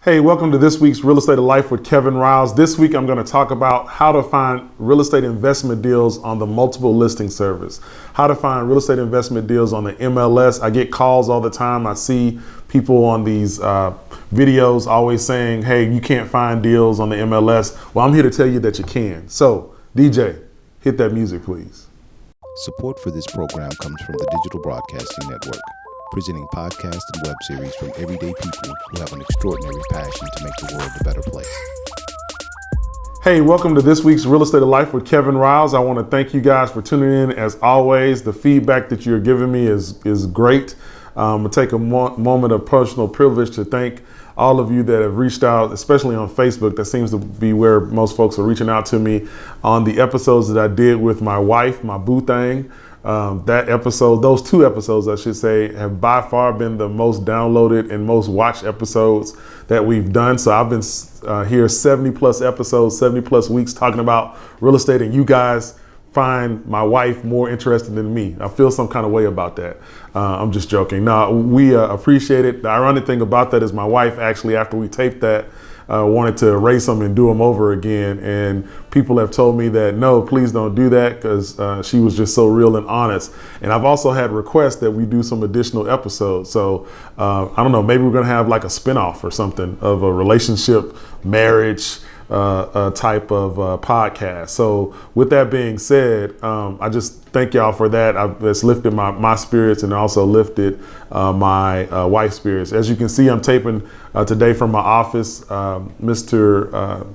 Hey, welcome to this week's Real Estate of Life with Kevin Riles. This week, I'm going to talk about how to find real estate investment deals on the multiple listing service, how to find real estate investment deals on the MLS. I get calls all the time. I see people on these videos always saying, hey, you can't find deals on the MLS. Well, I'm here to tell you that you can. So, DJ, hit that music, please. Support for this program comes from the Digital Broadcasting Network, presenting podcasts and web series from everyday people who have an extraordinary passion to make the world a better place. Hey, welcome to this week's Real Estate of Life with Kevin Riles. I want to thank you guys for tuning in. As always, the feedback that you're giving me is great. I'm going to take a moment of personal privilege to thank all of you that have reached out, especially on Facebook. That seems to be where most folks are reaching out to me on the episodes that I did with my wife, my boo thing. That episode, those two episodes, I should say, have by far been the most downloaded and most watched episodes that we've done. So I've been here 70 plus episodes, 70 plus weeks talking about real estate, and you guys find my wife more interested than me. I feel some kind of way about that. I'm just joking. No, we appreciate it. The ironic thing about that is my wife actually, after we taped that, wanted to erase them and do them over again. And people have told me that, no, please don't do that, because she was just so real and honest. And I've also had requests that we do some additional episodes. So I don't know, maybe we're going to have like a spinoff or something of a relationship, marriage type of podcast. So with that being said, I just thank y'all for that. It's lifted my spirits and also lifted my wife's spirits. As you can see, I'm taping today from my office. Mr.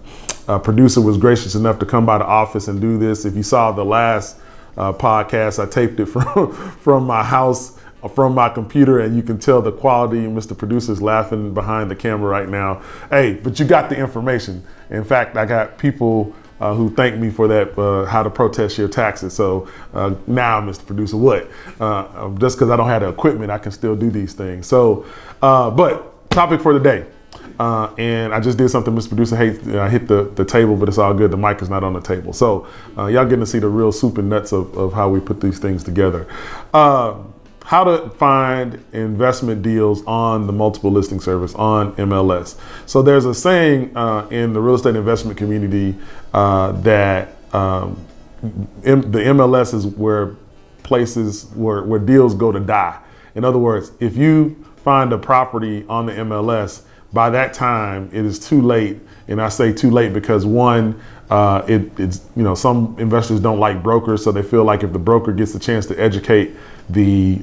Producer was gracious enough to come by the office and do this. If you saw the last podcast, I taped it from my house, from my computer, and you can tell the quality. Mr. Producer's laughing behind the camera right now. Hey, but you got the information. In fact, I got people who thank me for that, how to protest your taxes. So now, Mr. Producer, what? Just because I don't have the equipment, I can still do these things. So, but topic for today. And I just did something, Mr. Producer, I hit the table, but it's all good. The mic is not on the table. So y'all getting to see the real soup and nuts of how we put these things together. How to find investment deals on the multiple listing service on MLS. So there's a saying in the real estate investment community that the MLS is where where deals go to die. In other words, if you find a property on the MLS, by that time it is too late. And I say too late because one, it's some investors don't like brokers, so they feel like if the broker gets the chance to educate the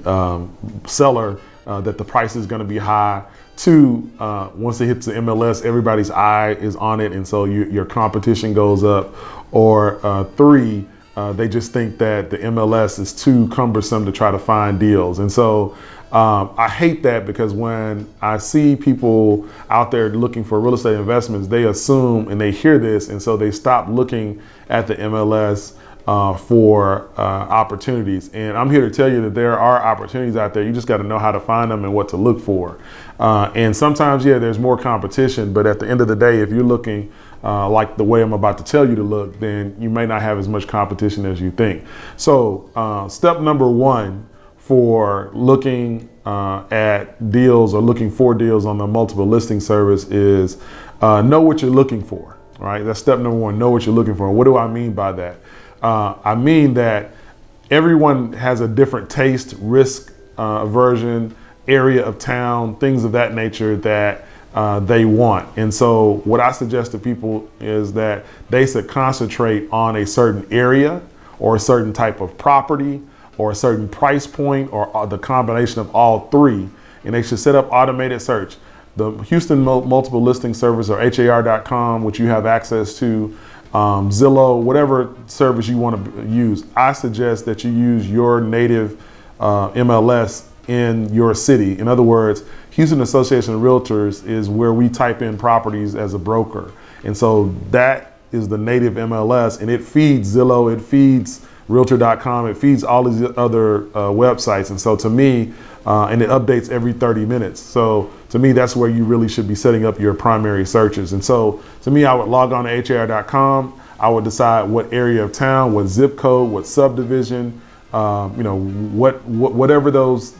seller that the price is going to be high. Two, once it hits the MLS, everybody's eye is on it, and so your competition goes up. Or three, they just think that the MLS is too cumbersome to try to find deals. And so I hate that, because when I see people out there looking for real estate investments, they assume and they hear this, and so they stop looking at the MLS for opportunities. And I'm here to tell you that there are opportunities out there. You just got to know how to find them and what to look for. And sometimes, there's more competition, but at the end of the day, if you're looking like the way I'm about to tell you to look, then you may not have as much competition as you think. So step number one for looking at deals or looking for deals on the multiple listing service is know what you're looking for. All right, that's step number one, know what you're looking for. What do I mean by that? I mean that everyone has a different taste, risk aversion, area of town, things of that nature that they want. And so what I suggest to people is that they should concentrate on a certain area or a certain type of property or a certain price point or the combination of all three. And they should set up automated search. The Houston Multiple Listing Service, or HAR.com, which you have access to, Zillow, whatever service you want to use, I suggest that you use your native MLS in your city. In other words, Houston Association of Realtors is where we type in properties as a broker. And so that is the native MLS, and it feeds Zillow, it feeds Realtor.com, it feeds all these other websites. And so to me, and it updates every 30 minutes. So to me, that's where you really should be setting up your primary searches. And so to me, I would log on to HAR.com. I would decide what area of town, what zip code, what subdivision, whatever those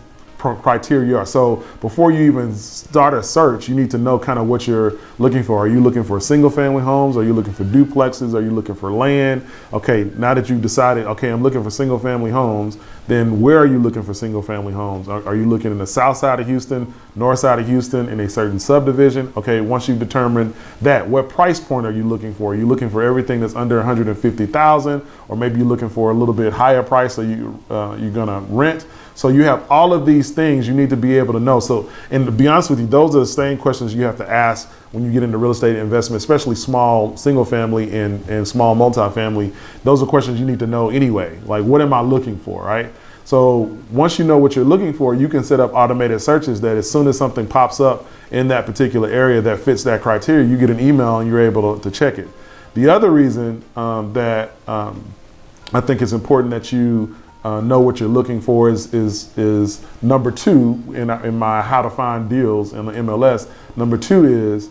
criteria are. So before you even start a search, you need to know kind of what you're looking for. Are you looking for single family homes? Are you looking for duplexes? Are you looking for land? Okay, now that you've decided, okay, I'm looking for single family homes, then where are you looking for single family homes? Are you looking in the south side of Houston, north side of Houston, in a certain subdivision? Okay, once you've determined that, what price point are you looking for? Are you looking for everything that's under 150,000, or maybe you're looking for a little bit higher price, so you're gonna rent? So you have all of these things you need to be able to know. So, and to be honest with you, those are the same questions you have to ask when you get into real estate investment, especially small single family and small multifamily. Those are questions you need to know anyway. Like, what am I looking for, right? So once you know what you're looking for, you can set up automated searches that as soon as something pops up in that particular area that fits that criteria, you get an email and you're able to check it. The other reason that I think it's important that you know what you're looking for is number two in my how to find deals in the MLS. Number two is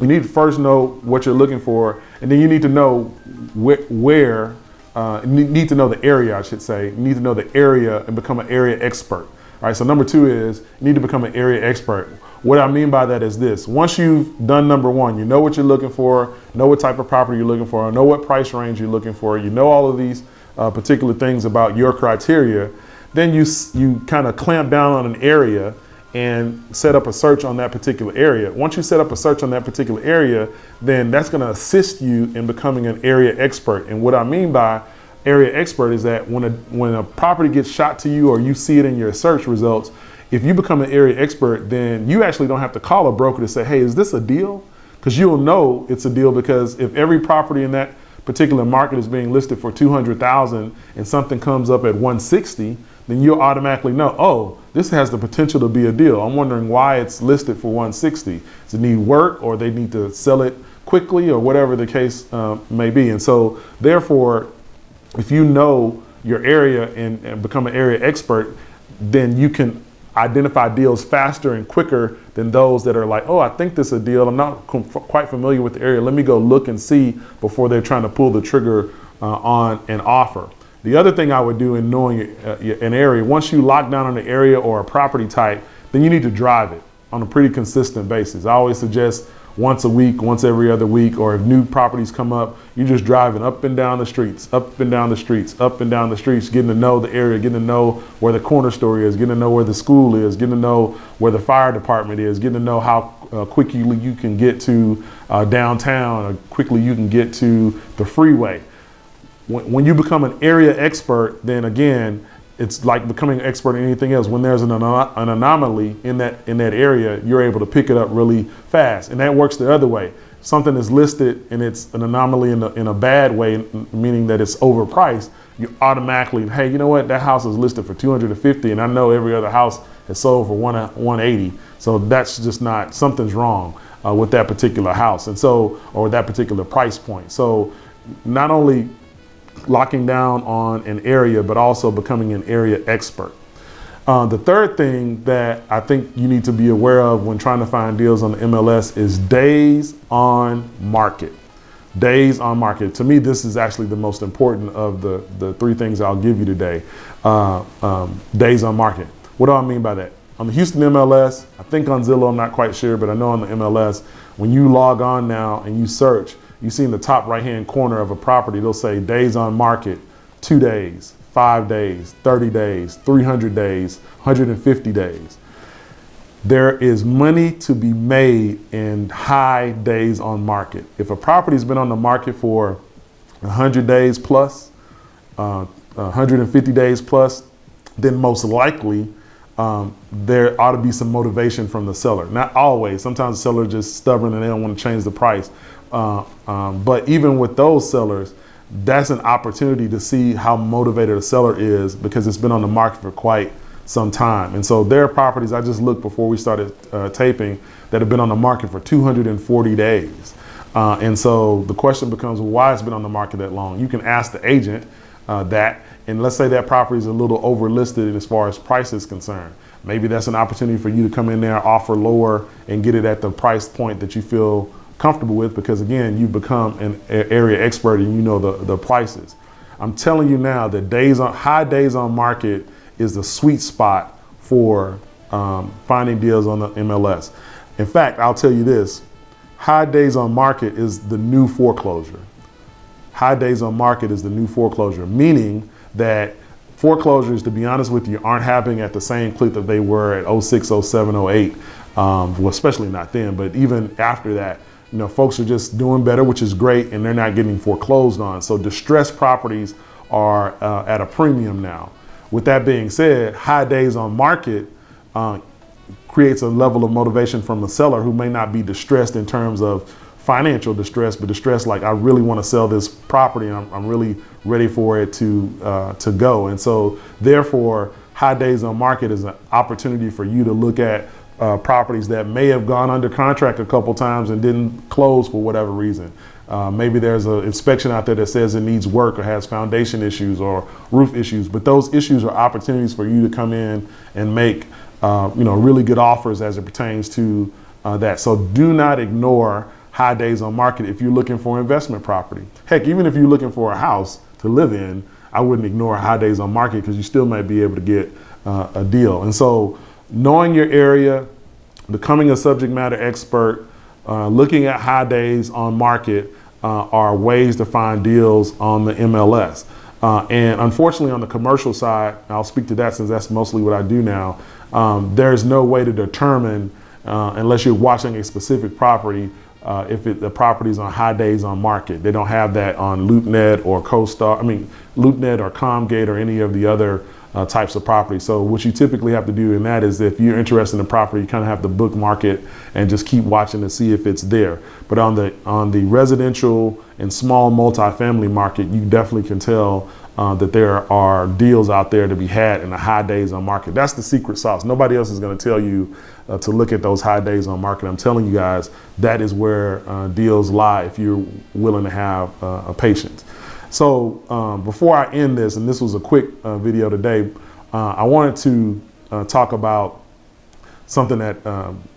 you need to first know what you're looking for, and then you need to know where. Need to know the area, I should say. You need to know the area and become an area expert. All right. So number two is you need to become an area expert. What I mean by that is this: once you've done number one, you know what you're looking for, know what type of property you're looking for, know what price range you're looking for, you know all of these particular things about your criteria, then you kind of clamp down on an area and set up a search on that particular area. Once you set up a search on that particular area, then that's going to assist you in becoming an area expert. And what I mean by area expert is that when a property gets shot to you or you see it in your search results, if you become an area expert, then you actually don't have to call a broker to say, hey, is this a deal? Because you'll know it's a deal, because if every property in that particular market is being listed for 200,000 and something comes up at 160, then you'll automatically know, oh, this has the potential to be a deal. I'm wondering why it's listed for 160. Does it need work, or they need to sell it quickly, or whatever the case may be? And so therefore, if you know your area and become an area expert, then you can identify deals faster and quicker than those that are like, oh, I think this is a deal. I'm not quite familiar with the area. Let me go look and see before they're trying to pull the trigger on an offer. The other thing I would do in knowing an area, once you lock down on an area or a property type, then you need to drive it on a pretty consistent basis. I always suggest once a week, once every other week, or if new properties come up, you're just driving up and down the streets, up and down the streets, up and down the streets, getting to know the area, getting to know where the corner store is, getting to know where the school is, getting to know where the fire department is, getting to know how quickly you can get to downtown, or quickly you can get to the freeway. When you become an area expert, then again, it's like becoming an expert in anything else. When there's an anomaly in that area, you're able to pick it up really fast. And that works the other way. Something is listed and it's an anomaly in a bad way, meaning that it's overpriced. You automatically, hey, you know what? That house is listed for 250, and I know every other house has sold for 180. So that's just not, something's wrong with that particular house, and so, or that particular price point. So not only locking down on an area, but also becoming an area expert. The third thing that I think you need to be aware of when trying to find deals on the MLS is days on market. Days on market. To me, this is actually the most important of the three things I'll give you today. Days on market. What do I mean by that? On the Houston MLS, I think on Zillow, I'm not quite sure, but I know on the MLS, when you log on now and you search, you see in the top right-hand corner of a property, they'll say days on market, 2 days, 5 days, 30 days, 300 days, 150 days. There is money to be made in high days on market. If a property's been on the market for 100 days plus, 150 days plus, then most likely there ought to be some motivation from the seller. Not always. Sometimes the seller is just stubborn and they don't want to change the price. But even with those sellers, that's an opportunity to see how motivated a seller is, because it's been on the market for quite some time. And so there are properties, I just looked before we started taping, that have been on the market for 240 days. And so the question becomes, well, why it's been on the market that long? You can ask the agent that, and let's say that property is a little overlisted as far as price is concerned. Maybe that's an opportunity for you to come in there, offer lower, and get it at the price point that you feel comfortable with, because again, you've become an area expert and you know the prices. I'm telling you now that high days on market is the sweet spot for finding deals on the MLS. In fact, I'll tell you this, high days on market is the new foreclosure. High days on market is the new foreclosure, meaning that foreclosures, to be honest with you, aren't happening at the same clip that they were at 06, 07, 08, well, especially not then, but even after that, you know, folks are just doing better, which is great, and they're not getting foreclosed on. So distressed properties are at a premium now. With that being said, high days on market creates a level of motivation from the seller who may not be distressed in terms of financial distress, but distress like, I really want to sell this property and I'm really ready for it to go. And so therefore, high days on market is an opportunity for you to look at properties that may have gone under contract a couple times and didn't close for whatever reason. Maybe there's an inspection out there that says it needs work or has foundation issues or roof issues, but those issues are opportunities for you to come in and make really good offers as it pertains to that. So do not ignore high days on market if you're looking for investment property. Heck, even if you're looking for a house to live in, I wouldn't ignore high days on market because you still might be able to get a deal. And so knowing your area, becoming a subject matter expert, looking at high days on market are ways to find deals on the MLS. And unfortunately on the commercial side, I'll speak to that since that's mostly what I do now, there's no way to determine, unless you're watching a specific property, if the property is on high days on market. They don't have that on LoopNet or LoopNet or Comgate or any of the other types of property. So what you typically have to do in that is if you're interested in a property, you kind of have to bookmark it and just keep watching to see if it's there. But on the residential and small multifamily market, you definitely can tell that there are deals out there to be had in the high days on market. That's the secret sauce. Nobody else is going to tell you to look at those high days on market. I'm telling you guys, that is where deals lie if you're willing to have a patience. So before I end this, and this was a quick video today, I wanted to talk about something that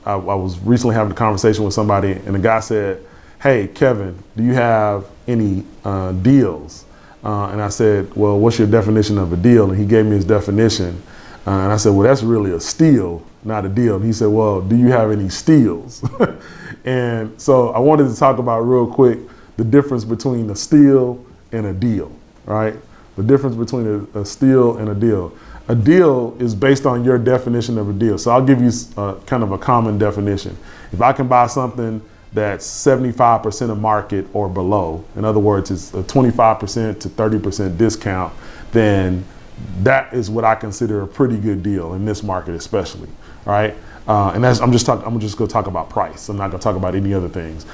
I was recently having a conversation with somebody, and the guy said, "Hey, Kevin, do you have any deals?" And I said, "Well, what's your definition of a deal?" And he gave me his definition. And I said, "Well, that's really a steal, not a deal." And he said, "Well, do you have any steals?" And so I wanted to talk about real quick the difference between a steal and a deal, right? The difference between a steal and a deal. A deal is based on your definition of a deal. So I'll give you kind of a common definition. If I can buy something that's 75% of market or below, in other words, it's a 25% to 30% discount, then that is what I consider a pretty good deal in this market, especially, right? And I'm just going to talk about price. I'm not going to talk about any other things.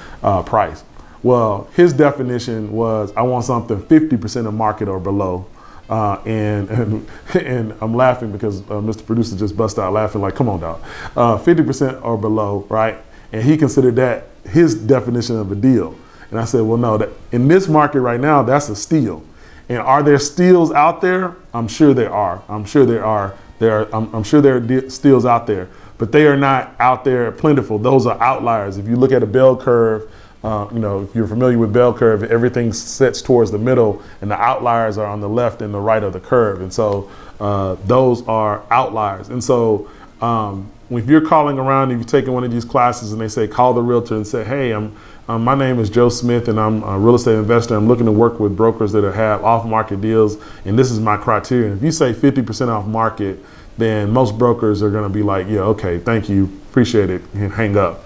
Price. Well, his definition was, I want something 50% of market or below. And I'm laughing because Mr. Producer just busted out laughing like, come on, dog. 50% or below, right? And he considered that his definition of a deal. And I said, well, no, that in this market right now, that's a steal. And are there steals out there? I'm sure there are. I'm sure there are. I'm sure there are steals out there, but they are not out there plentiful. Those are outliers. If you look at a bell curve, if you're familiar with bell curve, everything sets towards the middle and the outliers are on the left and the right of the curve. And so those are outliers. And so if you're calling around, if you're taking one of these classes and they say, call the realtor and say, hey, my name is Joe Smith and I'm a real estate investor. I'm looking to work with brokers that have off-market deals. And this is my criteria. And if you say 50% off market, then most brokers are going to be like, yeah, okay, thank you, appreciate it, and hang up.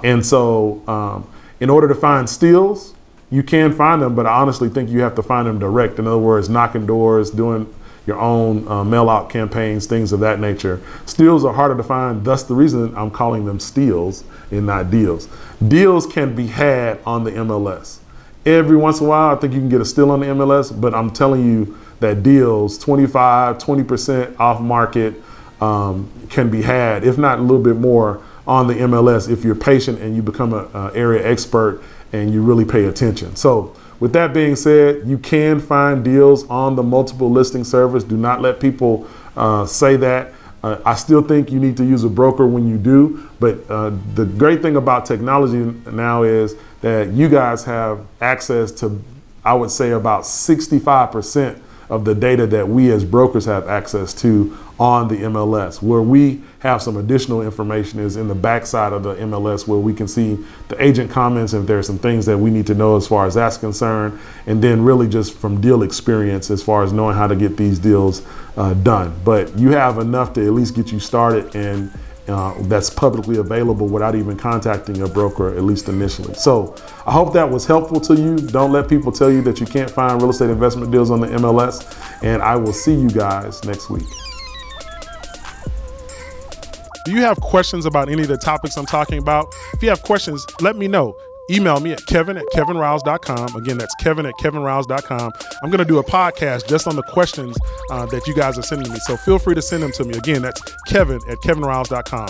And so in order to find steals, you can find them, but I honestly think you have to find them direct. In other words, knocking doors, doing your own mail-out campaigns, things of that nature. Steals are harder to find. Thus the reason I'm calling them steals and not deals. Deals can be had on the MLS. Every once in a while, I think you can get a steal on the MLS, but I'm telling you that deals, 20% off market can be had, if not a little bit more, on the MLS if you're patient and you become an area expert and you really pay attention. So with that being said, you can find deals on the multiple listing service. Do not let people say that. I still think you need to use a broker when you do, but the great thing about technology now is that you guys have access to, I would say, about 65% of the data that we as brokers have access to on the MLS. Where we have some additional information is in the backside of the MLS, where we can see the agent comments and if there's some things that we need to know as far as that's concerned, and then really just from deal experience as far as knowing how to get these deals done. But you have enough to at least get you started, and that's publicly available without even contacting a broker, at least initially. So I hope that was helpful to you. Don't let people tell you that you can't find real estate investment deals on the MLS, and I will see you guys next week. Do you have questions about any of the topics I'm talking about? If you have questions, let me know. Email me at kevin@kevinriles.com. Again, that's kevin@kevinriles.com. I'm going to do a podcast just on the questions that you guys are sending me. So feel free to send them to me. Again, that's kevin@kevinriles.com.